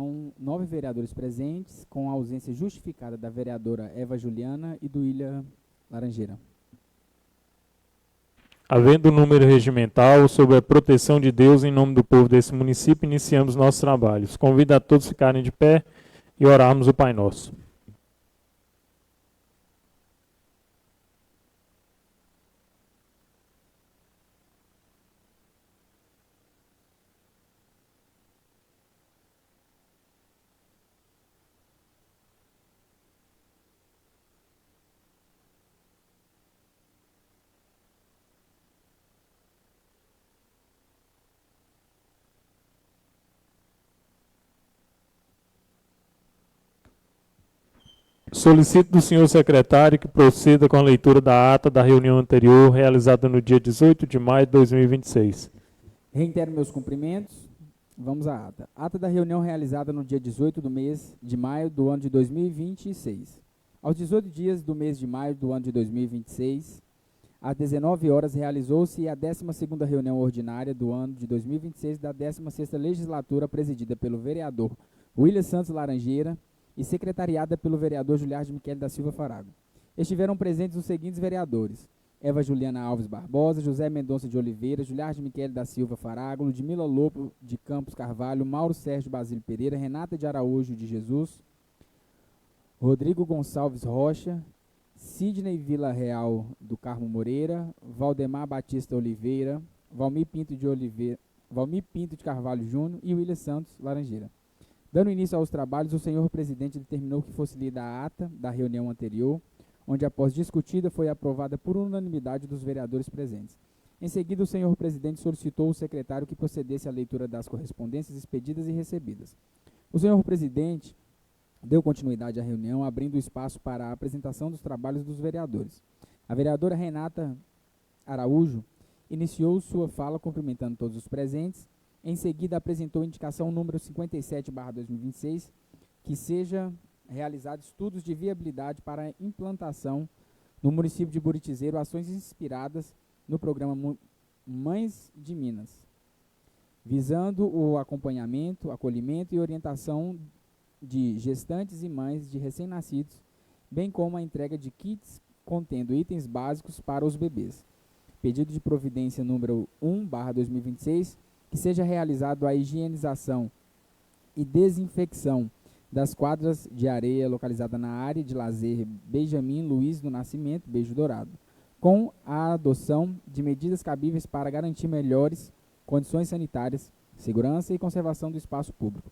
São 9 vereadores presentes, com a ausência justificada da vereadora Eva Juliana e do William Laranjeira. Havendo número regimental, sob a proteção de Deus, em nome do povo desse município, iniciamos nossos trabalhos. Convido a todos a ficarem de pé e orarmos o Pai Nosso. Solicito do senhor secretário que proceda com a leitura da ata da reunião anterior, realizada no dia 18 de maio de 2026. Reitero meus cumprimentos. Vamos à ata. Ata da reunião realizada no dia 18 do mês de maio do ano de 2026. Aos 18 dias do mês de maio do ano de 2026, às 19 horas, realizou-se a 12ª reunião ordinária do ano de 2026 da 16ª legislatura, presidida pelo vereador William Santos Laranjeira e secretariada pelo vereador Juliardo Michele da Silva Farago. Estiveram presentes os seguintes vereadores: Eva Juliana Alves Barbosa, José Mendonça de Oliveira, Juliardo Michele da Silva Farago, Ludmila Lopo de Campos Carvalho, Mauro Sérgio Basílio Pereira, Renata de Araújo de Jesus, Rodrigo Gonçalves Rocha, Sidney Vila Real do Carmo Moreira, Valdemar Batista Oliveira, Valmir Pinto de Carvalho Júnior e William Santos Laranjeira. Dando início aos trabalhos, o senhor presidente determinou que fosse lida a ata da reunião anterior, onde, após discutida, foi aprovada por unanimidade dos vereadores presentes. Em seguida, o senhor presidente solicitou ao secretário que procedesse à leitura das correspondências expedidas e recebidas. O senhor presidente deu continuidade à reunião, abrindo espaço para a apresentação dos trabalhos dos vereadores. A vereadora Renata Araújo iniciou sua fala cumprimentando todos os presentes. Em seguida, apresentou a indicação número 57/2026, que seja realizado estudos de viabilidade para a implantação no município de Buritizeiro ações inspiradas no programa Mães de Minas, visando o acompanhamento, acolhimento e orientação de gestantes e mães de recém-nascidos, bem como a entrega de kits contendo itens básicos para os bebês. Pedido de providência número 1/2026, que seja realizado a higienização e desinfecção das quadras de areia localizada na área de lazer Benjamin Luiz do Nascimento, Beijo Dourado, com a adoção de medidas cabíveis para garantir melhores condições sanitárias, segurança e conservação do espaço público.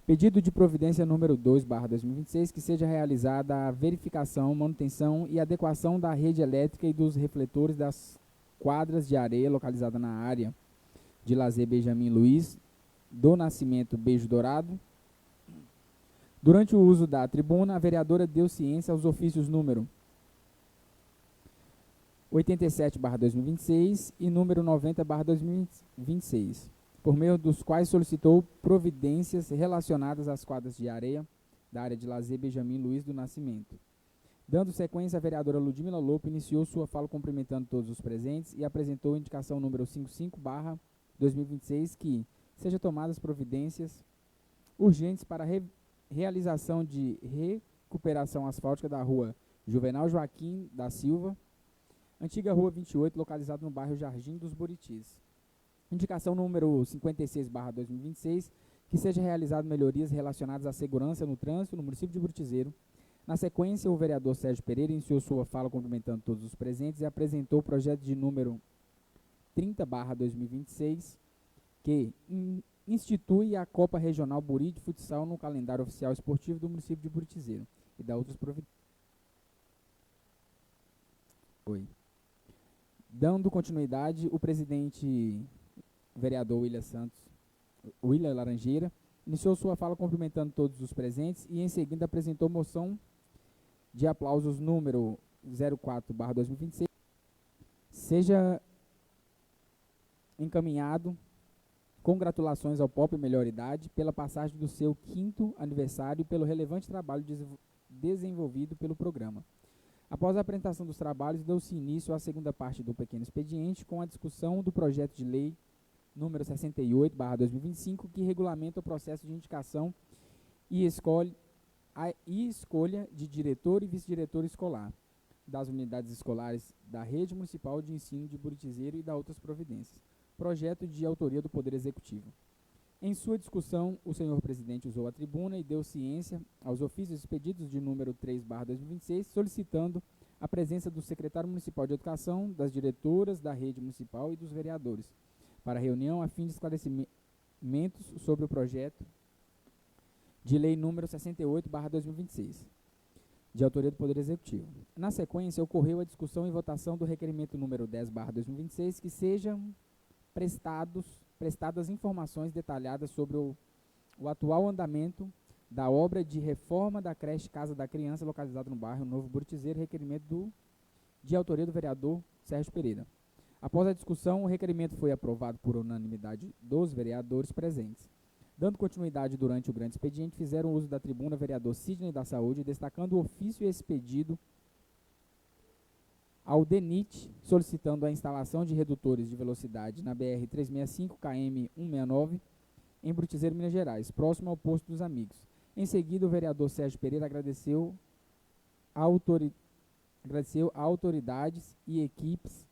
Pedido de providência número 2/2026, que seja realizada a verificação, manutenção e adequação da rede elétrica e dos refletores das quadras de areia localizada na área de lazer Benjamin Luiz do Nascimento, Beijo Dourado. Durante o uso da tribuna, a vereadora deu ciência aos ofícios número 87/2026 e número 90/2026, por meio dos quais solicitou providências relacionadas às quadras de areia da área de lazer Benjamin Luiz do Nascimento. Dando sequência, a vereadora Ludmila Lopo iniciou sua fala cumprimentando todos os presentes e apresentou a indicação número 55/2026, que seja tomadas providências urgentes para realização de recuperação asfáltica da rua Juvenal Joaquim da Silva, antiga rua 28, localizada no bairro Jardim dos Buritis. Indicação número 56/2026, que seja realizado melhorias relacionadas à segurança no trânsito no município de Buritizeiro. Na sequência, o vereador Sérgio Pereira iniciou sua fala cumprimentando todos os presentes e apresentou o projeto de número 30/2026, que institui a Copa Regional Buri de Futsal no calendário oficial esportivo do município de Buritizeiro e dá outras providências. Dando continuidade, o presidente vereador William Laranjeira iniciou sua fala cumprimentando todos os presentes e em seguida apresentou moção de aplausos número 04/2026, seja encaminhado congratulações ao Pop Melhor Idade pela passagem do seu 5º aniversário e pelo relevante trabalho desenvolvido pelo programa. Após a apresentação dos trabalhos, deu-se início à segunda parte do pequeno expediente com a discussão do projeto de lei número 68/2025, que regulamenta o processo de indicação e escolha de diretor e vice-diretor escolar das unidades escolares da Rede Municipal de Ensino de Buritizeiro e da outras providências. Projeto de autoria do Poder Executivo. Em sua discussão, o senhor presidente usou a tribuna e deu ciência aos ofícios expedidos de número 3/2026, solicitando a presença do secretário municipal de Educação, das diretoras da rede municipal e dos vereadores, para a reunião a fim de esclarecimentos sobre o projeto de lei número 68/2026, de autoria do Poder Executivo. Na sequência, ocorreu a discussão e votação do requerimento número 10/2026, que sejam prestadas informações detalhadas sobre o atual andamento da obra de reforma da creche Casa da Criança, localizada no bairro Novo Buritizeiro, requerimento de autoria do vereador Sérgio Pereira. Após a discussão, o requerimento foi aprovado por unanimidade dos vereadores presentes. Dando continuidade durante o grande expediente, fizeram uso da tribuna o vereador Sidney da Saúde, destacando o ofício expedido ao DENIT, solicitando a instalação de redutores de velocidade na BR-365 KM-169, em Buritizeiro, Minas Gerais, próximo ao Posto dos Amigos. Em seguida, o vereador Sérgio Pereira agradeceu a autoridades e equipes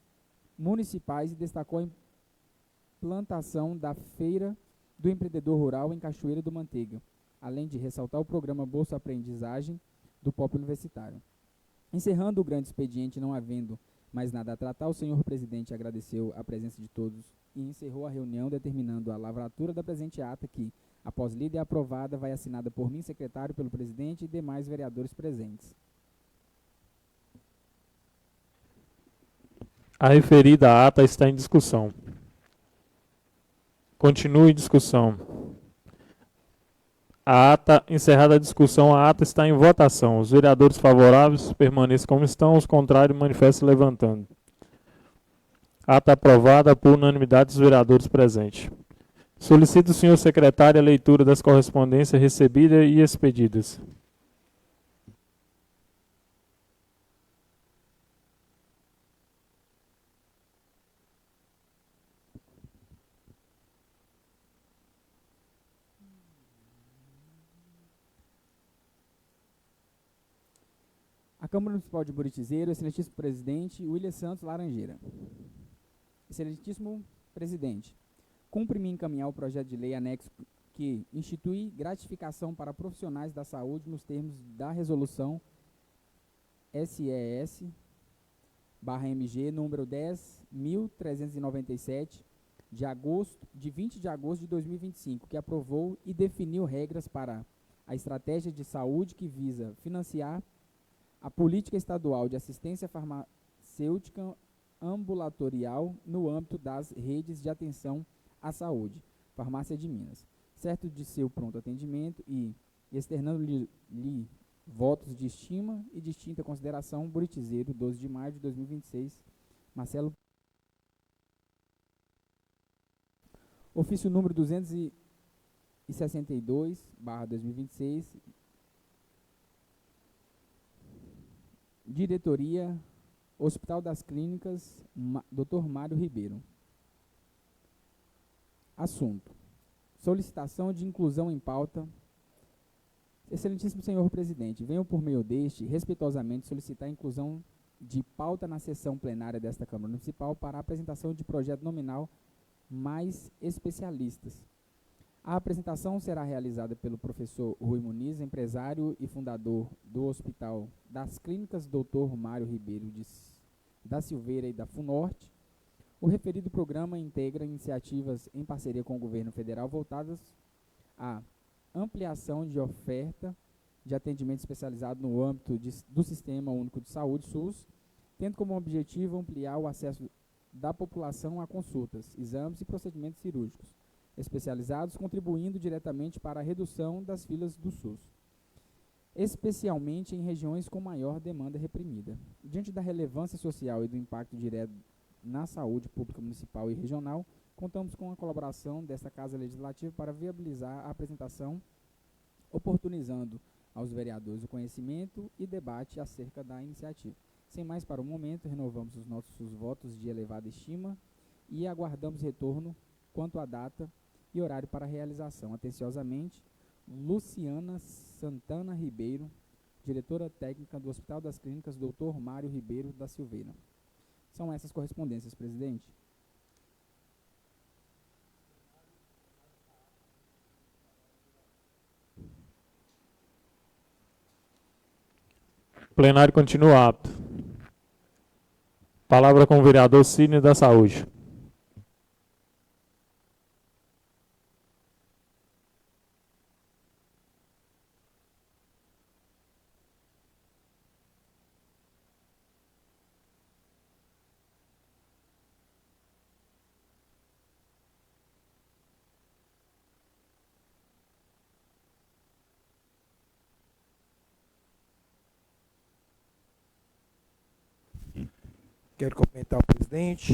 municipais e destacou a implantação da Feira do Empreendedor Rural em Cachoeira do Manteiga, além de ressaltar o programa Bolsa Aprendizagem do Pop Universitário. Encerrando o grande expediente, não havendo mais nada a tratar, o senhor presidente agradeceu a presença de todos e encerrou a reunião, determinando a lavratura da presente ata que, após lida e aprovada, vai assinada por mim, secretário, pelo presidente e demais vereadores presentes. A referida ata está em discussão. Continue discussão. A ata, encerrada a discussão, a ata está em votação. Os vereadores favoráveis permaneçam como estão, os contrários manifestem levantando. Ata aprovada por unanimidade dos vereadores presentes. Solicito o senhor secretário a leitura das correspondências recebidas e expedidas. A Câmara Municipal de Buritizeiro, excelentíssimo presidente William Santos Laranjeira. Excelentíssimo presidente, cumpre-me encaminhar o projeto de lei anexo que institui gratificação para profissionais da saúde nos termos da resolução SES/MG número 10.397 de 20 de agosto de 2025, que aprovou e definiu regras para a estratégia de saúde que visa financiar a política estadual de assistência farmacêutica ambulatorial no âmbito das redes de atenção à saúde, Farmácia de Minas, certo de seu pronto atendimento e externando-lhe votos de estima e distinta consideração, Buritizeiro, 12 de maio de 2026, Marcelo. Ofício número 262/2026, Diretoria Hospital das Clínicas, Dr. Mário Ribeiro. Assunto: solicitação de inclusão em pauta. Excelentíssimo senhor presidente, venho por meio deste, respeitosamente, solicitar a inclusão de pauta na sessão plenária desta Câmara Municipal para a apresentação de projeto nominal mais especialistas. A apresentação será realizada pelo professor Rui Muniz, empresário e fundador do Hospital das Clínicas Dr. Mário Ribeiro da Silveira e da FUNORTE. O referido programa integra iniciativas em parceria com o governo federal voltadas à ampliação de oferta de atendimento especializado no âmbito do Sistema Único de Saúde, SUS, tendo como objetivo ampliar o acesso da população a consultas, exames e procedimentos cirúrgicos especializados, contribuindo diretamente para a redução das filas do SUS, especialmente em regiões com maior demanda reprimida. Diante da relevância social e do impacto direto na saúde pública municipal e regional, contamos com a colaboração desta Casa Legislativa para viabilizar a apresentação, oportunizando aos vereadores o conhecimento e debate acerca da iniciativa. Sem mais para o momento, renovamos os nossos votos de elevada estima e aguardamos retorno quanto à data e horário para a realização. Atenciosamente, Luciana Santana Ribeiro, diretora técnica do Hospital das Clínicas Dr. Mário Ribeiro da Silveira. São essas correspondências, presidente. O plenário continua apto. Palavra com o vereador Sidney da Saúde. Quero cumprimentar o presidente.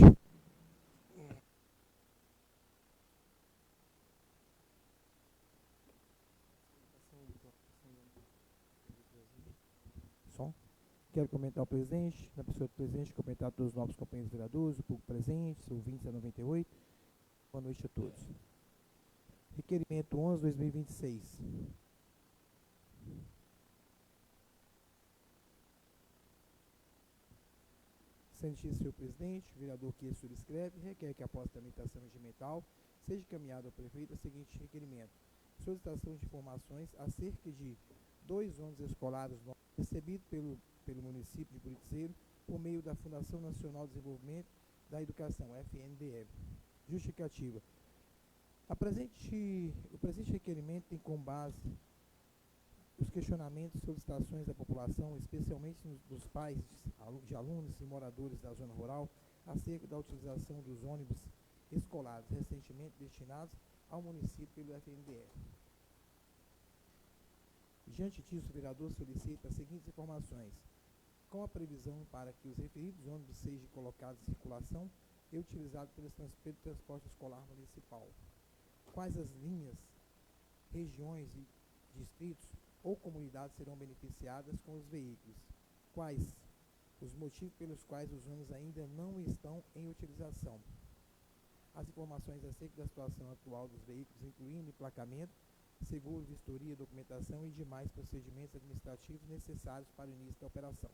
Quero comentar o presidente, na pessoa do presidente, comentar todos os novos companheiros vereadores, o público presente, ouvintes da 98. Boa noite a todos. Requerimento 11/2026. Excelentíssimo senhor presidente, o vereador que subscreve requer que, após a tramitação regimental, seja encaminhado ao prefeito o seguinte requerimento: solicitação de informações acerca de 2 ônibus escolares recebidos pelo município de Buritisseiro por meio da Fundação Nacional de Desenvolvimento da Educação, FNDE. Justificativa. O presente requerimento tem como base os questionamentos e solicitações da população, especialmente dos pais de alunos e moradores da zona rural, acerca da utilização dos ônibus escolares recentemente destinados ao município pelo FNDE. Diante disso, o vereador solicita as seguintes informações: com a previsão para que os referidos ônibus sejam colocados em circulação e utilizados pelo transporte escolar municipal. Quais as linhas, regiões e distritos ou comunidades serão beneficiadas com os veículos? Quais os motivos pelos quais os ônibus ainda não estão em utilização? As informações acerca da situação atual dos veículos, incluindo emplacamento, seguro, vistoria, documentação e demais procedimentos administrativos necessários para o início da operação.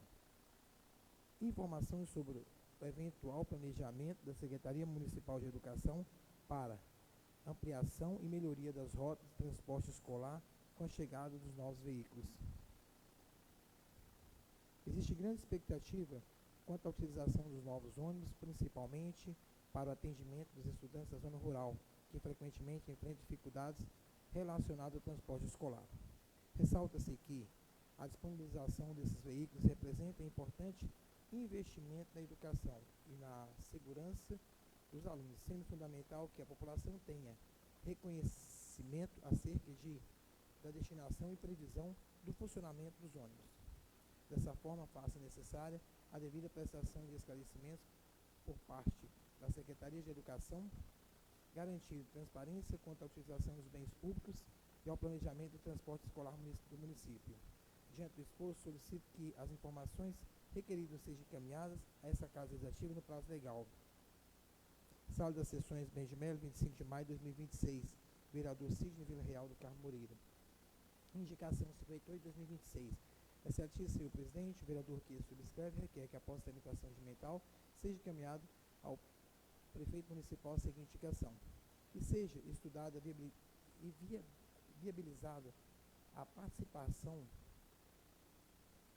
Informações sobre o eventual planejamento da Secretaria Municipal de Educação para ampliação e melhoria das rotas de transporte escolar com a chegada dos novos veículos. Existe grande expectativa quanto à utilização dos novos ônibus, principalmente para o atendimento dos estudantes da zona rural, que frequentemente enfrentam dificuldades relacionadas ao transporte escolar. Ressalta-se que a disponibilização desses veículos representa importante investimento na educação e na segurança dos alunos, sendo fundamental que a população tenha reconhecimento acerca da destinação e previsão do funcionamento dos ônibus. Dessa forma, faça necessária a devida prestação de esclarecimentos por parte da Secretaria de Educação, garantindo transparência quanto à utilização dos bens públicos e ao planejamento do transporte escolar do município. Diante do exposto, solicito que as informações requeridas sejam encaminhadas a essa Casa Legislativa no prazo legal. Sala das Sessões Bem de Melo, 25 de maio de 2026. Vereador Sidney Vila Real do Carmo Moreira. Indicação 58/2026. Excelentíssimo senhor presidente, o vereador que subscreve requer que, após a tramitação regimental, seja encaminhado ao prefeito municipal a seguinte indicação: que seja estudada e viabilizada a participação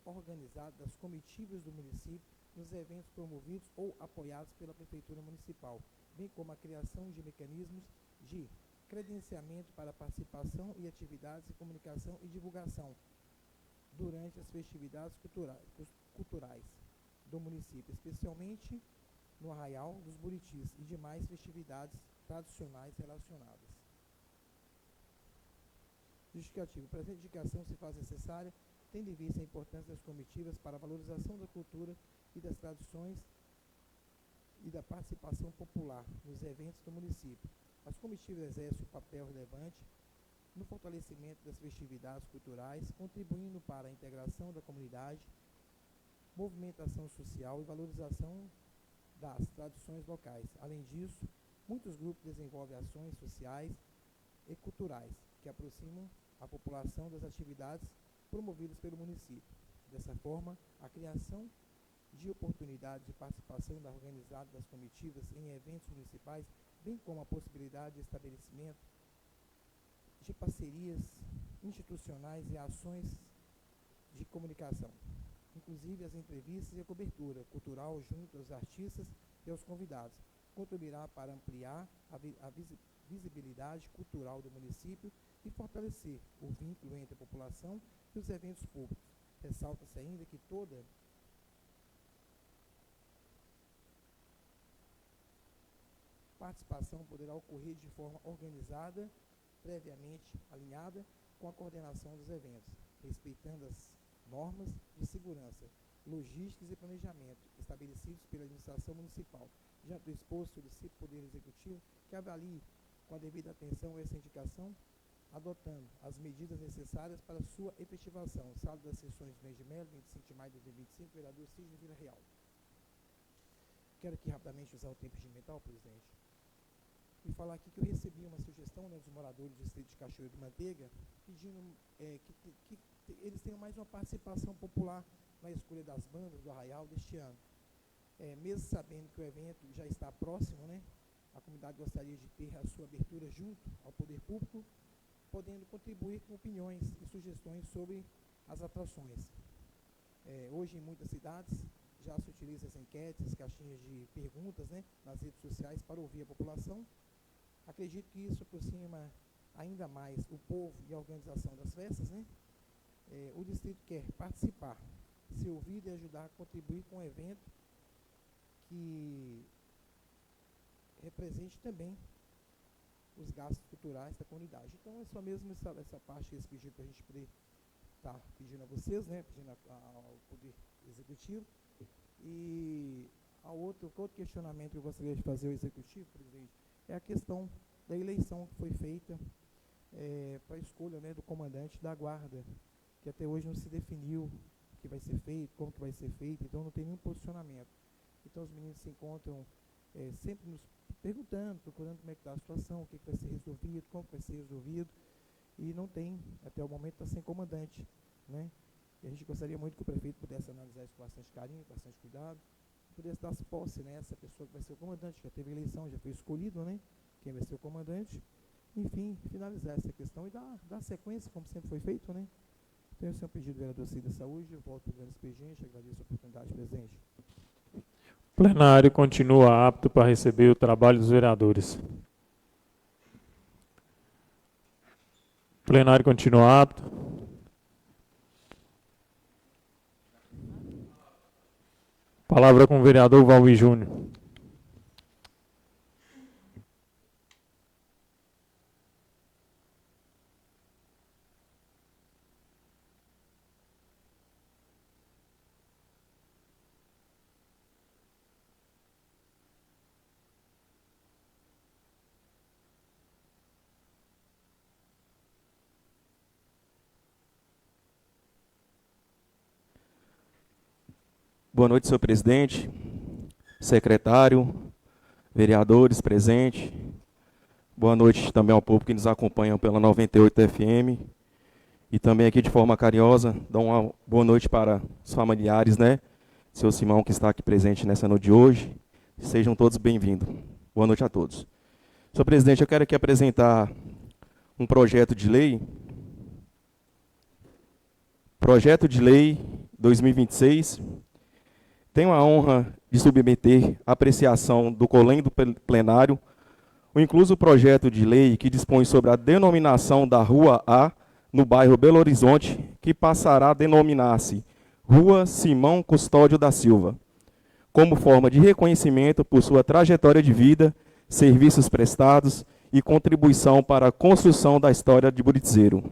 organizada das comitivas do município nos eventos promovidos ou apoiados pela Prefeitura Municipal, bem como a criação de mecanismos de credenciamento para participação e atividades de comunicação e divulgação durante as festividades culturais do município, especialmente no Arraial dos Buritis e demais festividades tradicionais relacionadas. Justificativo. A presente indicação se faz necessária, tendo em vista a importância das comitivas para a valorização da cultura e das tradições e da participação popular nos eventos do município. As comitivas exercem um papel relevante no fortalecimento das festividades culturais, contribuindo para a integração da comunidade, movimentação social e valorização das tradições locais. Além disso, muitos grupos desenvolvem ações sociais e culturais que aproximam à população das atividades promovidas pelo município. Dessa forma, a criação de oportunidades de participação da organizada das comitivas em eventos municipais, bem como a possibilidade de estabelecimento de parcerias institucionais e ações de comunicação, inclusive as entrevistas e a cobertura cultural junto aos artistas e aos convidados, contribuirá para ampliar a visibilidade cultural do município e fortalecer o vínculo entre a população e os eventos públicos. Ressalta-se ainda que toda participação poderá ocorrer de forma organizada, previamente alinhada com a coordenação dos eventos, respeitando as normas de segurança, logísticas e planejamento estabelecidos pela administração municipal. Diante do exposto, solicito ao Poder Executivo que avalie com a devida atenção essa indicação, adotando as medidas necessárias para sua efetivação. Sala das sessões do mês de maio, 25 de maio de 2025, vereador Sidney Vila Real. Quero aqui rapidamente usar o tempo regimental, presidente, e falar aqui que eu recebi uma sugestão, né, dos moradores do distrito de Cachoeiro de Manteiga, pedindo que eles tenham mais uma participação popular na escolha das bandas do Arraial deste ano. Mesmo sabendo que o evento já está próximo, né, a comunidade gostaria de ter a sua abertura junto ao poder público, podendo contribuir com opiniões e sugestões sobre as atrações. Hoje, em muitas cidades, já se utiliza as enquetes, caixinhas de perguntas, né, nas redes sociais para ouvir a população. Acredito que isso aproxima ainda mais o povo e a organização das festas, né? O distrito quer participar, ser ouvido e ajudar a contribuir com um evento que represente também os gastos culturais da comunidade. Então, é só mesmo essa parte que eles pediram para a gente poder estar pedindo a vocês, né, pedindo ao Poder Executivo. E outro questionamento que eu gostaria de fazer ao Executivo, presidente, é a questão da eleição que foi feita para a escolha, né, do comandante da Guarda, que até hoje não se definiu o que vai ser feito, como que vai ser feito, então não tem nenhum posicionamento. Então, os meninos se encontram sempre nos perguntando, procurando como é que está a situação, o que vai ser resolvido, como vai ser resolvido, e não tem, até o momento, está sem comandante, né? E a gente gostaria muito que o prefeito pudesse analisar isso com bastante carinho, com bastante cuidado, pudesse dar posse, né, essa pessoa que vai ser o comandante, já teve eleição, já foi escolhido, né, quem vai ser o comandante, enfim, finalizar essa questão e dar sequência, como sempre foi feito, né. Então, esse é um pedido do vereador Cida da Saúde, eu volto para o grande expediente, agradeço a oportunidade, presidente. O plenário continua apto para receber o trabalho dos vereadores. O plenário continua apto. Palavra com o vereador Valmir Júnior. Boa noite, senhor presidente, secretário, vereadores presentes. Boa noite também ao povo que nos acompanha pela 98 FM. E também aqui de forma carinhosa, dou uma boa noite para os familiares, né? Seu Simão, que está aqui presente nessa noite de hoje. Sejam todos bem-vindos. Boa noite a todos. Senhor presidente, eu quero aqui apresentar um projeto de lei. Projeto de Lei 2026. Tenho a honra de submeter à apreciação do Colém do plenário o incluso projeto de lei que dispõe sobre a denominação da Rua A no bairro Belo Horizonte, que passará a denominar-se Rua Simão Custódio da Silva, como forma de reconhecimento por sua trajetória de vida, serviços prestados e contribuição para a construção da história de Burizeiro.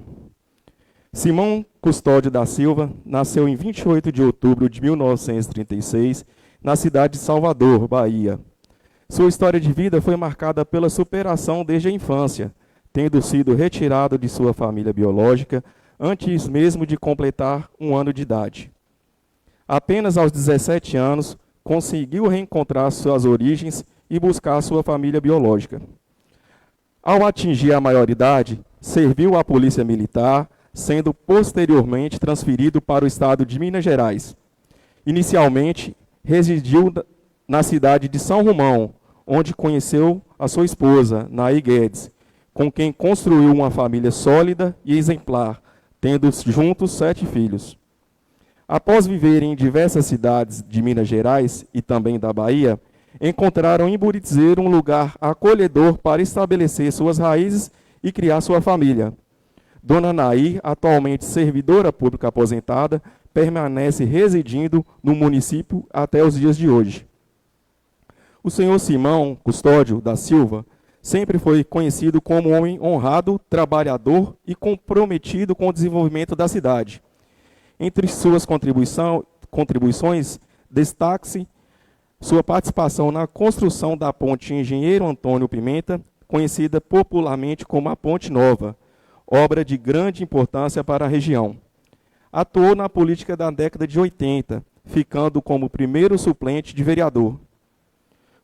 Simão Custódio da Silva nasceu em 28 de outubro de 1936, na cidade de Salvador, Bahia. Sua história de vida foi marcada pela superação desde a infância, tendo sido retirado de sua família biológica antes mesmo de completar 1 ano de idade. Apenas aos 17 anos, conseguiu reencontrar suas origens e buscar sua família biológica. Ao atingir a maioridade, serviu à Polícia Militar, sendo posteriormente transferido para o estado de Minas Gerais. Inicialmente, residiu na cidade de São Romão, onde conheceu a sua esposa, Naí Guedes, com quem construiu uma família sólida e exemplar, tendo juntos 7 filhos. Após viverem em diversas cidades de Minas Gerais e também da Bahia, encontraram em Burizeiro um lugar acolhedor para estabelecer suas raízes e criar sua família. Dona Naí, atualmente servidora pública aposentada, permanece residindo no município até os dias de hoje. O senhor Simão Custódio da Silva sempre foi conhecido como homem honrado, trabalhador e comprometido com o desenvolvimento da cidade. Entre suas contribuições, destaque-se sua participação na construção da ponte Engenheiro Antônio Pimenta, conhecida popularmente como a Ponte Nova, obra de grande importância para a região. Atuou na política da década de 80, ficando como primeiro suplente de vereador.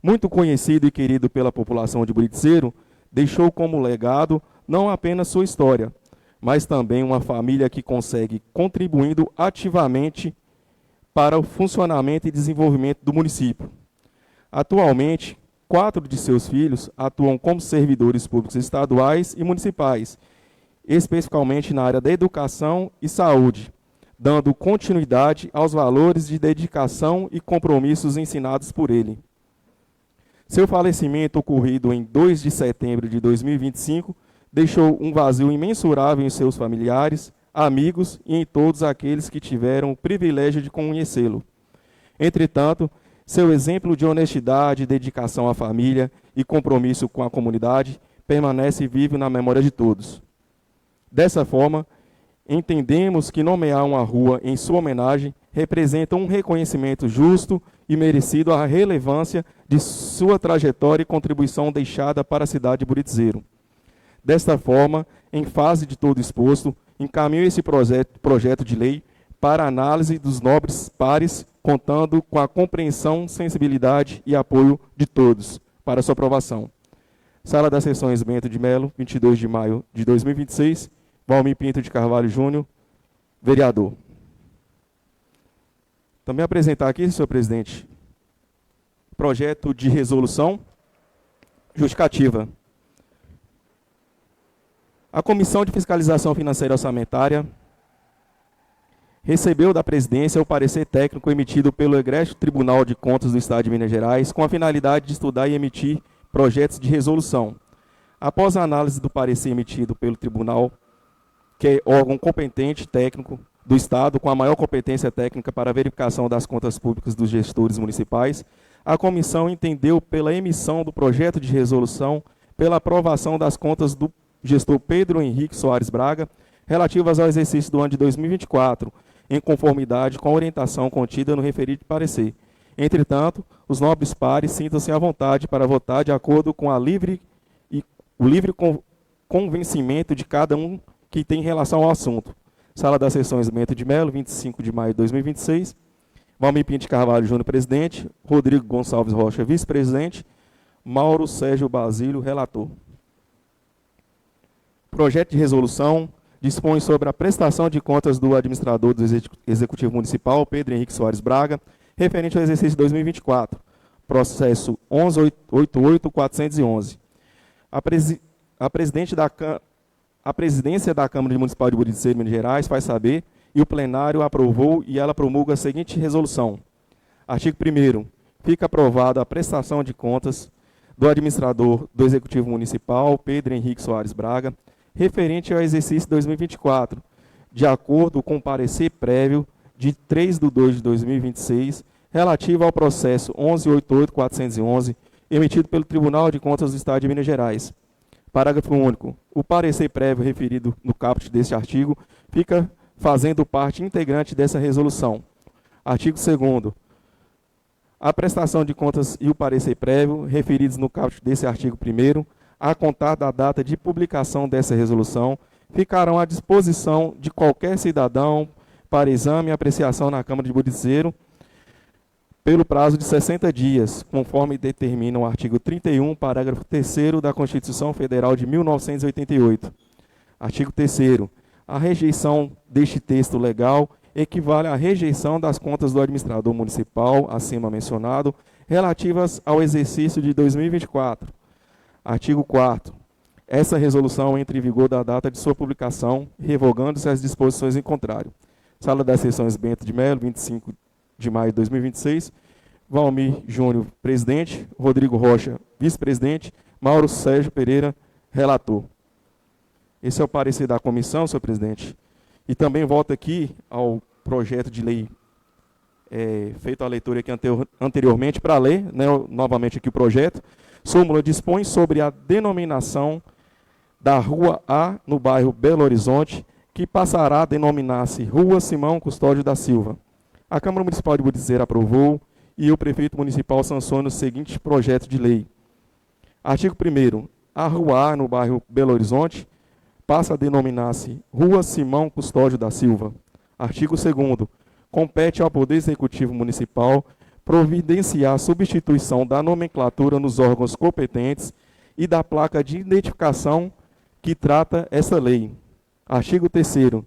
Muito conhecido e querido pela população de Burizeiro, deixou como legado não apenas sua história, mas também uma família que consegue contribuindo ativamente para o funcionamento e desenvolvimento do município. Atualmente, 4 de seus filhos atuam como servidores públicos estaduais e municipais, especificamente na área da educação e saúde, dando continuidade aos valores de dedicação e compromissos ensinados por ele. Seu falecimento, ocorrido em 2 de setembro de 2025, deixou um vazio imensurável em seus familiares, amigos e em todos aqueles que tiveram o privilégio de conhecê-lo. Entretanto, seu exemplo de honestidade, dedicação à família e compromisso com a comunidade permanece vivo na memória de todos. Dessa forma, entendemos que nomear uma rua em sua homenagem representa um reconhecimento justo e merecido à relevância de sua trajetória e contribuição deixada para a cidade de Burizeiro. Desta forma, em face de todo exposto, encaminho esse projeto de lei para análise dos nobres pares, contando com a compreensão, sensibilidade e apoio de todos para sua aprovação. Sala das Sessões Bento de Melo, 22 de maio de 2026, Valmir Pinto de Carvalho Júnior, vereador. Também apresentar aqui, senhor presidente, projeto de resolução justificativa. A Comissão de Fiscalização Financeira e Orçamentária recebeu da presidência o parecer técnico emitido pelo Egresso Tribunal de Contas do Estado de Minas Gerais, com a finalidade de estudar e emitir projetos de resolução. Após a análise do parecer emitido pelo tribunal, que é órgão competente técnico do Estado, com a maior competência técnica para a verificação das contas públicas dos gestores municipais, a comissão entendeu pela emissão do projeto de resolução pela aprovação das contas do gestor Pedro Henrique Soares Braga, relativas ao exercício do ano de 2024, em conformidade com a orientação contida no referido parecer. Entretanto, os nobres pares sintam-se à vontade para votar de acordo com o livre convencimento de cada um que tem relação ao assunto. Sala das Sessões Bento de Melo, 25 de maio de 2026. Valmir Pinto de Carvalho Júnior, presidente. Rodrigo Gonçalves Rocha, vice-presidente. Mauro Sérgio Basílio, relator. Projeto de resolução dispõe sobre a prestação de contas do administrador do Executivo Municipal, Pedro Henrique Soares Braga, referente ao exercício de 2024, processo 11.88.411. A presidência da Câmara Municipal de Burizeiro, Minas Gerais, faz saber, e o plenário aprovou e ela promulga a seguinte resolução. Artigo 1º. Fica aprovada a prestação de contas do administrador do Executivo Municipal, Pedro Henrique Soares Braga, referente ao exercício 2024, de acordo com o parecer prévio de 3 de 2 de 2026, relativo ao processo 11.88.411, emitido pelo Tribunal de Contas do Estado de Minas Gerais. Parágrafo único. O parecer prévio referido no caput deste artigo fica fazendo parte integrante dessa resolução. Artigo 2º. A prestação de contas e o parecer prévio referidos no caput desse artigo 1º, a contar da data de publicação dessa resolução, ficarão à disposição de qualquer cidadão para exame e apreciação na Câmara de Burizeiro pelo prazo de 60 dias, conforme determina o artigo 31, parágrafo 3º da Constituição Federal de 1988. Artigo 3º. A rejeição deste texto legal equivale à rejeição das contas do administrador municipal, acima mencionado, relativas ao exercício de 2024. Artigo 4º. Essa resolução entra em vigor da data de sua publicação, revogando-se as disposições em contrário. Sala das Sessões Bento de Melo, 25 de maio de 2026. Valmir Júnior, presidente. Rodrigo Rocha, vice-presidente. Mauro Sérgio Pereira, relator. Esse é o parecer da comissão, senhor presidente. E também volto aqui ao projeto de lei feito a leitura aqui anteriormente para ler, né, novamente aqui o projeto. Súmula dispõe sobre a denominação da Rua A, no bairro Belo Horizonte, que passará a denominar-se Rua Simão Custódio da Silva. A Câmara Municipal de Buriticera aprovou e o prefeito municipal sanciona o seguinte projeto de lei. Artigo 1º. A Rua A, no bairro Belo Horizonte, passa a denominar-se Rua Simão Custódio da Silva. Artigo 2º. Compete ao Poder Executivo Municipal providenciar a substituição da nomenclatura nos órgãos competentes e da placa de identificação que trata essa lei. Artigo 3º.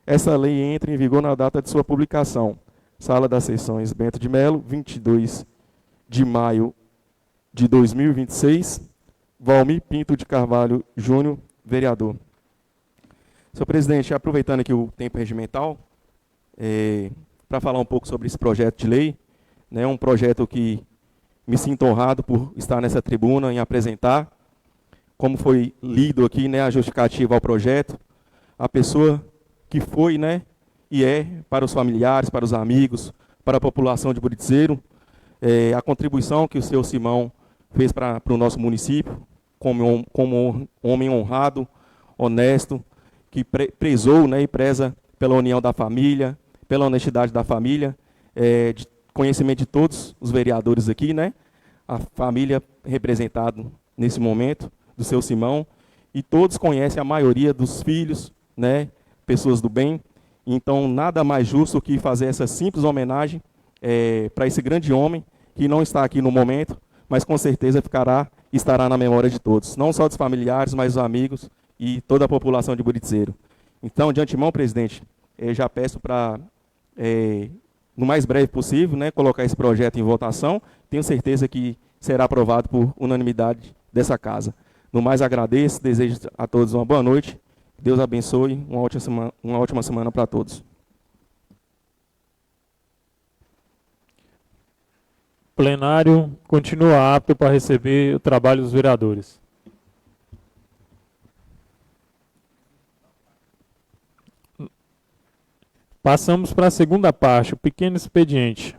Essa lei entra em vigor na data de sua publicação. Sala das Sessões Bento de Melo, 22 de maio de 2026. Valmir Pinto de Carvalho Júnior, vereador. Senhor presidente, aproveitando aqui o tempo regimental, para falar um pouco sobre esse projeto de lei, né, um projeto que me sinto honrado por estar nessa tribuna em apresentar, como foi lido aqui, né, a justificativa ao projeto, a pessoa que foi, né, e é, para os familiares, para os amigos, para a população de Buriticero, a contribuição que o senhor Simão fez para o nosso município, como homem honrado, honesto, que prezou, né, e preza pela união da família, pela honestidade da família, de conhecimento de todos os vereadores aqui, né, a família representada nesse momento, do seu Simão, e todos conhecem a maioria dos filhos, né, pessoas do bem. Então, nada mais justo que fazer essa simples homenagem para esse grande homem, que não está aqui no momento, mas com certeza estará na memória de todos, não só dos familiares, mas dos amigos e toda a população de Buriticero. Então, de antemão, presidente, já peço para, no mais breve possível, né, colocar esse projeto em votação. Tenho certeza que será aprovado por unanimidade dessa casa. No mais, agradeço, desejo a todos uma boa noite. Deus abençoe, uma ótima semana para todos. Plenário continua apto para receber o trabalho dos vereadores. Passamos para a segunda parte, o pequeno expediente.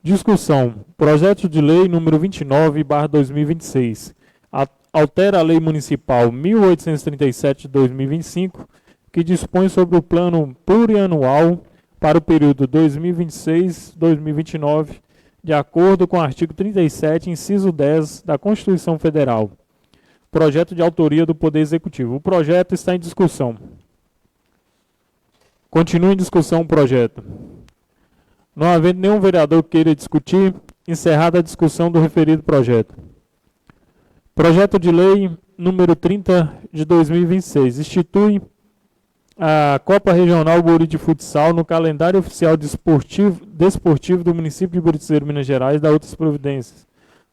Discussão. Projeto de lei número 29/2026. Altera a Lei Municipal 1837 de 2025, que dispõe sobre o plano plurianual para o período 2026-2029, de acordo com o artigo 37, inciso 10 da Constituição Federal. Projeto de autoria do Poder Executivo. O projeto está em discussão. Continua em discussão o projeto. Não havendo nenhum vereador que queira discutir, encerrada a discussão do referido projeto. Projeto de lei número 30 de 2026. Institui a Copa Regional Buri de Futsal no calendário oficial desportivo do município de Buriticero, Minas Gerais, e da outras providências.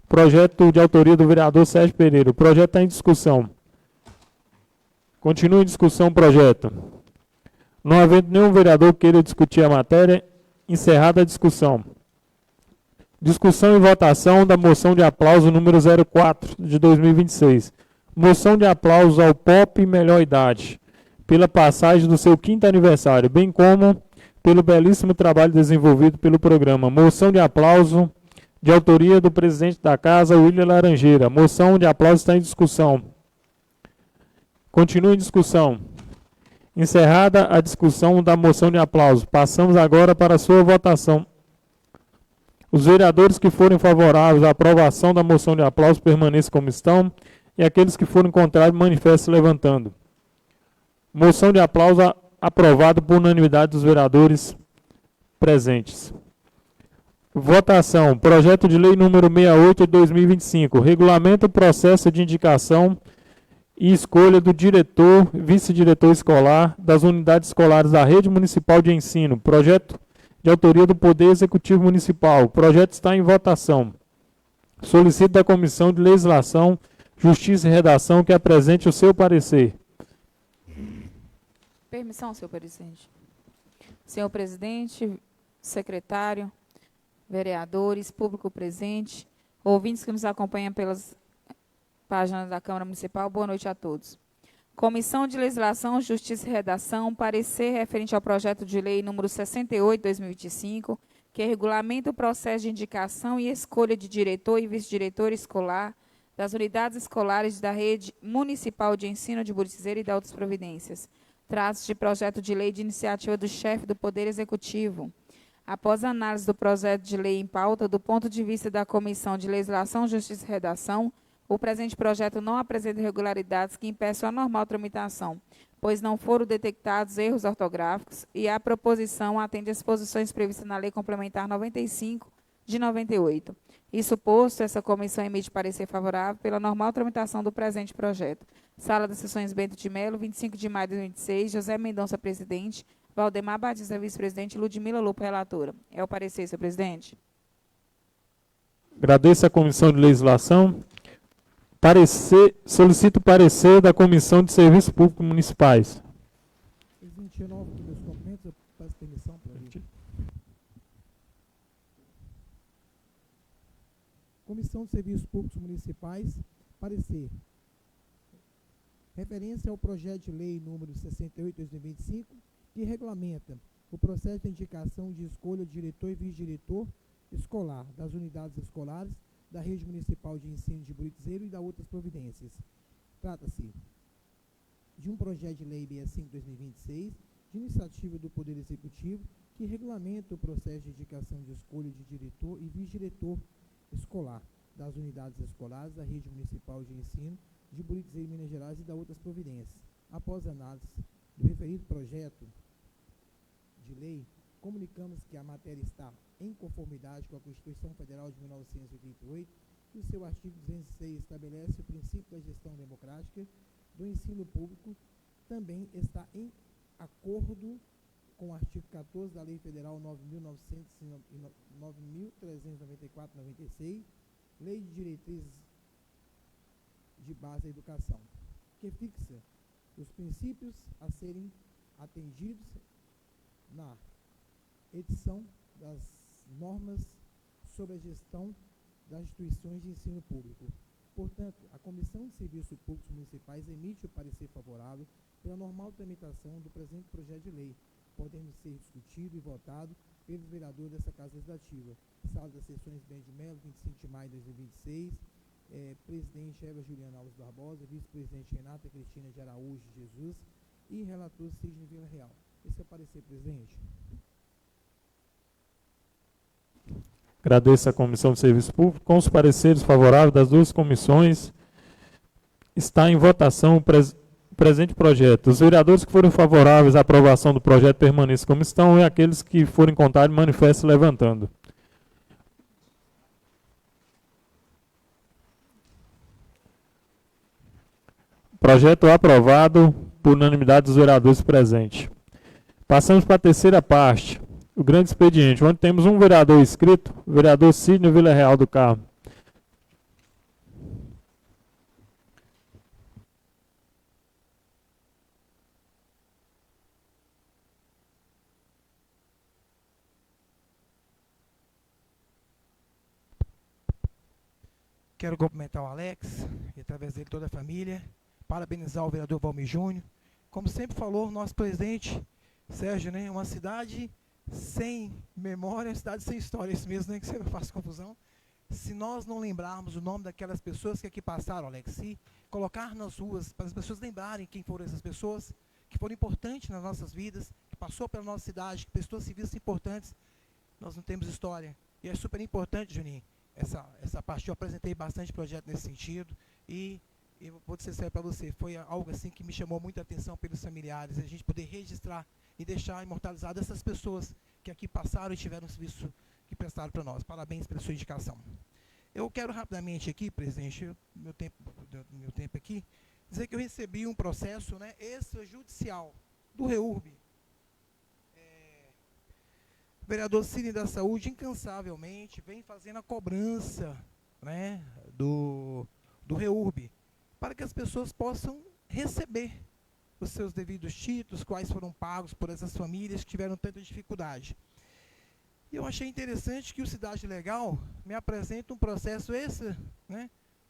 Projeto de autoria do vereador Sérgio Pereira. O projeto está em discussão. Continua em discussão o projeto. Não havendo nenhum vereador que queira discutir a matéria, encerrada a discussão. Discussão e votação da moção de aplauso número 04 de 2026. Moção de aplauso ao Pop Melhor Idade, pela passagem do seu 5º aniversário, bem como pelo belíssimo trabalho desenvolvido pelo programa. Moção de aplauso de autoria do presidente da casa, William Laranjeira. Moção de aplauso está em discussão. Continua em discussão. Encerrada a discussão da moção de aplauso, passamos agora para a sua votação. Os vereadores que forem favoráveis à aprovação da moção de aplauso permaneçam como estão, e aqueles que forem contrários manifestem levantando. Moção de aplauso aprovada por unanimidade dos vereadores presentes. Votação. Projeto de lei número 68 de 2025. Regulamenta o processo de indicação e escolha do diretor e vice-diretor escolar das unidades escolares da Rede Municipal de Ensino. Projeto de autoria do Poder Executivo Municipal. O projeto está em votação. Solicito da Comissão de Legislação, Justiça e Redação que apresente o seu parecer. Permissão, senhor presidente. Senhor presidente, secretário, vereadores, público presente, ouvintes que nos acompanham pelas páginas da Câmara Municipal, boa noite a todos. Comissão de Legislação, Justiça e Redação, parecer referente ao projeto de lei número 68/2025, que regulamenta o processo de indicação e escolha de diretor e vice-diretor escolar das unidades escolares da Rede Municipal de Ensino de Burizeiro e da outras providências. Trata-se de projeto de lei de iniciativa do chefe do Poder Executivo. Após a análise do projeto de lei em pauta, do ponto de vista da Comissão de Legislação, Justiça e Redação, o presente projeto não apresenta irregularidades que impeçam a normal tramitação, pois não foram detectados erros ortográficos e a proposição atende às disposições previstas na Lei Complementar 95 de 98. Isso posto, essa comissão emite parecer favorável pela normal tramitação do presente projeto. Sala das Sessões Bento de Melo, 25 de maio de 2026, José Mendonça, presidente, Valdemar Batista, vice-presidente, Ludmila Lupo, relatora. É o parecer, senhor presidente. Agradeço a Comissão de Legislação. Solicito o parecer da Comissão de Serviços Públicos Municipais. Presidente, eu novo meus cumprimentos, eu peço permissão para ler. Comissão de Serviços Públicos Municipais, parecer. Referência ao projeto de lei número 68/2025, que regulamenta o processo de indicação de escolha de diretor e vice-diretor escolar das unidades escolares da Rede Municipal de Ensino de Burizeiro e da outras providências. Trata-se de um projeto de lei 65/2026, de iniciativa do Poder Executivo, que regulamenta o processo de indicação de escolha de diretor e vice-diretor escolar das unidades escolares da Rede Municipal de Ensino de Burizeiro, Minas Gerais e da outras providências. Após a análise do referido projeto de lei, comunicamos que a matéria está em conformidade com a Constituição Federal de 1988, que o seu artigo 206 estabelece o princípio da gestão democrática do ensino público, também está em acordo com o artigo 14 da Lei Federal 9.394/96, Lei de Diretrizes de Base da Educação, que fixa os princípios a serem atendidos na edição das normas sobre a gestão das instituições de ensino público. Portanto, a Comissão de Serviços Públicos Municipais emite o parecer favorável pela normal tramitação do presente projeto de lei, podendo ser discutido e votado pelos vereadores dessa Casa Legislativa. Sala das Sessões Bento de Melo, 25 de maio de 2026, presidente Eva Juliana Alves Barbosa, vice-presidente Renata Cristina de Araújo Jesus e relator Sidney Vila Real. Esse é o parecer, presidente. Agradeço a Comissão de Serviço Público. Com os pareceres favoráveis das duas comissões, está em votação o presente projeto. Os vereadores que forem favoráveis à aprovação do projeto permaneçam como estão e aqueles que forem contrários manifestem levantando. Projeto aprovado por unanimidade dos vereadores presentes. Passamos para a terceira parte, o grande expediente, onde temos um vereador inscrito, o vereador Sidney Vila Real do Carmo. Quero cumprimentar o Alex, e através dele toda a família, parabenizar o vereador Valmir Júnior. Como sempre falou o nosso presidente, Sérgio, né, uma cidade sem memória, uma cidade sem história, isso mesmo, né, que você faz confusão. Se nós não lembrarmos o nome daquelas pessoas que aqui passaram, Alex, se colocar nas ruas, para as pessoas lembrarem quem foram essas pessoas, que foram importantes nas nossas vidas, que passou pela nossa cidade, que pessoas civis importantes, nós não temos história. E é super importante, Juninho, essa parte. Eu apresentei bastante projeto nesse sentido e eu vou dizer sério para você, foi algo assim que me chamou muita atenção pelos familiares, a gente poder registrar e deixar imortalizado essas pessoas que aqui passaram e tiveram um serviço que prestaram para nós. Parabéns pela sua indicação. Eu quero rapidamente aqui, presidente, meu tempo aqui, dizer que eu recebi um processo, né, extrajudicial do REURB. O vereador Cine da Saúde, incansavelmente, vem fazendo a cobrança, né, do REURB, para que as pessoas possam receber os seus devidos títulos, quais foram pagos por essas famílias que tiveram tanta dificuldade. E eu achei interessante que o Cidade Legal me apresenta um processo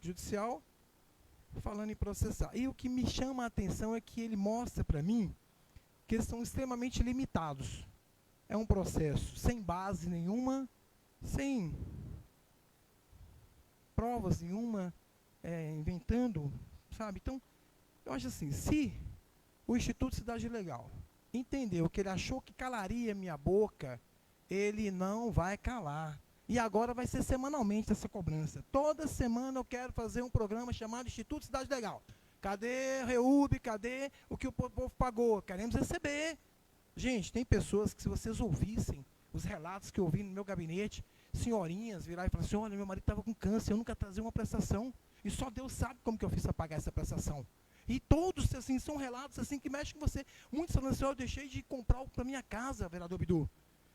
judicial, falando em processar. E o que me chama a atenção é que ele mostra para mim que eles são extremamente limitados. É um processo sem base nenhuma, sem provas nenhuma, inventando, sabe? Então, eu acho assim, se o Instituto Cidade Legal entendeu que ele achou que calaria minha boca, ele não vai calar. E agora vai ser semanalmente essa cobrança. Toda semana eu quero fazer um programa chamado Instituto Cidade Legal. Cadê REURB? Cadê o que o povo pagou? Queremos receber. Gente, tem pessoas que, se vocês ouvissem os relatos que eu ouvi no meu gabinete, senhorinhas virar e falar assim, olha, meu marido estava com câncer, eu nunca trazia uma prestação. E só Deus sabe como que eu fiz para pagar essa prestação. E todos, assim, são relatos assim que mexem com você. Muitos falam assim, eu deixei de comprar para minha casa, vereador Bidu.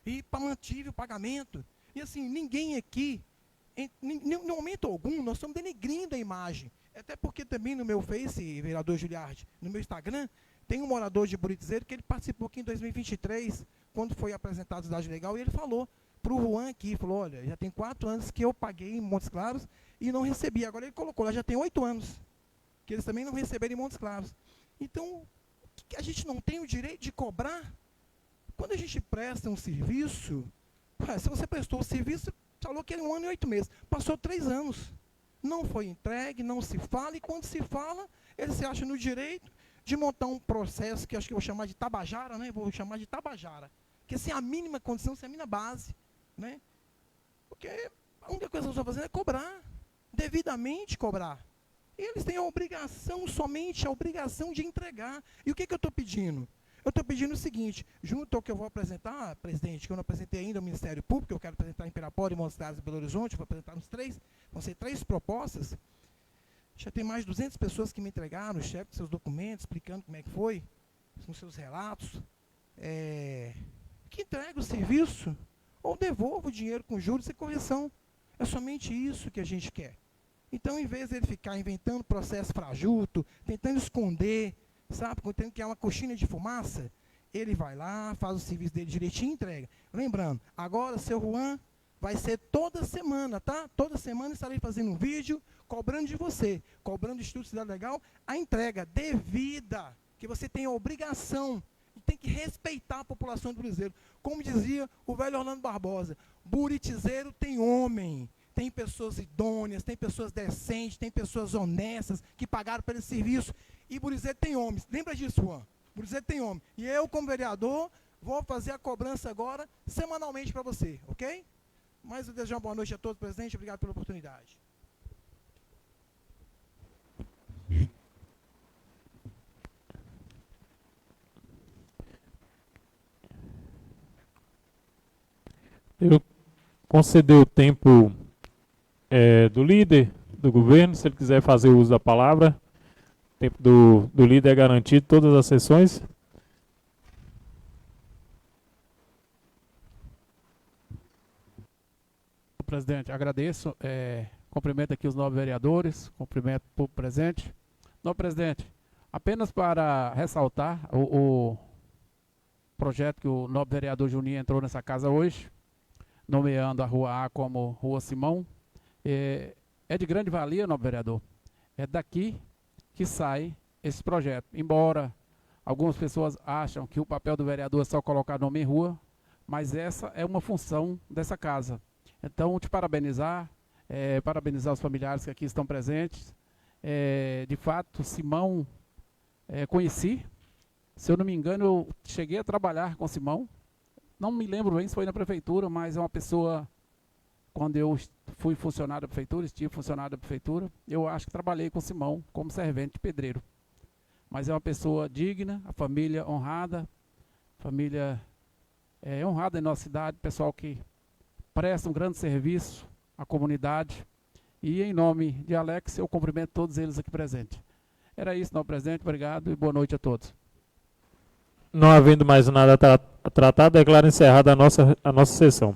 E mantive o pagamento. E assim, ninguém aqui, em momento algum, nós estamos denegrindo a imagem. Até porque também no meu Face, vereador Juliardi, no meu Instagram, tem um morador de Buritizeiro que ele participou aqui em 2023, quando foi apresentado a Cidade Legal, e ele falou para o Juan aqui, falou, olha, já tem 4 anos que eu paguei em Montes Claros e não recebi. Agora ele colocou, já tem 8 anos, que eles também não receberam em Montes Claros. Então, a gente não tem o direito de cobrar? Quando a gente presta um serviço, se você prestou o serviço, falou que era 1 ano e 8 meses, passou 3 anos, não foi entregue, não se fala, e quando se fala, ele se acha no direito de montar um processo que acho que eu vou chamar de tabajara, né? Vou chamar de tabajara, que sem a mínima condição, sem a mínima base, né? Porque a única coisa que eles estão fazendo é cobrar, devidamente cobrar. E eles têm a obrigação, somente a obrigação de entregar. E o que eu estou pedindo? Eu estou pedindo o seguinte, junto ao que eu vou apresentar, presidente, que eu não apresentei ainda ao Ministério Público, eu quero apresentar em Pirapora, em Montes Claros e Belo Horizonte, vou apresentar uns 3, vão ser 3 propostas. Já tem mais de 200 pessoas que me entregaram, o chefe, seus documentos, explicando como é que foi, com seus relatos. Que entregue o serviço, ou devolva o dinheiro com juros e correção. É somente isso que a gente quer. Então, em vez de ele ficar inventando processo frajuto, tentando esconder, sabe, tentando criar uma coxinha de fumaça, ele vai lá, faz o serviço dele direitinho e entrega. Lembrando, agora, seu Juan, vai ser toda semana, tá? Toda semana estarei fazendo um vídeo, cobrando de você, cobrando do Instituto Cidade Legal, a entrega devida, que você tem a obrigação, e tem que respeitar a população do Buritizeiro. Como dizia o velho Orlando Barbosa, Buritizeiro tem homem, tem pessoas idôneas, tem pessoas decentes, tem pessoas honestas, que pagaram por esse serviço, e Buritizeiro tem homens. Lembra disso, Juan? Buritizeiro tem homem. E eu, como vereador, vou fazer a cobrança agora, semanalmente para você, ok? Mas eu desejo uma boa noite a todos, presidente. Obrigado pela oportunidade. Eu conceder o tempo do líder do governo, se ele quiser fazer uso da palavra. O tempo do líder é garantido todas as sessões. Presidente, agradeço, cumprimento aqui os 9 vereadores, cumprimento o público presente. Não, presidente, apenas para ressaltar o projeto que o nobre vereador Juninho entrou nessa casa hoje, nomeando a Rua A como Rua Simão, é de grande valia, nobre vereador. É daqui que sai esse projeto. Embora algumas pessoas acham que o papel do vereador é só colocar nome em rua, mas essa é uma função dessa casa. Então, te parabenizar, parabenizar os familiares que aqui estão presentes. De fato, Simão, conheci. Se eu não me engano, eu cheguei a trabalhar com Simão. Não me lembro bem se foi na prefeitura, mas é uma pessoa, quando eu fui funcionário da prefeitura, estive funcionário da prefeitura, eu acho que trabalhei com Simão como servente de pedreiro. Mas é uma pessoa digna, a família honrada, família honrada em nossa cidade, pessoal que presta um grande serviço à comunidade. E em nome de Alex, eu cumprimento todos eles aqui presentes. Era isso, senhor presidente. Obrigado e boa noite a todos. Não havendo mais nada a tratar, declaro encerrada a nossa sessão.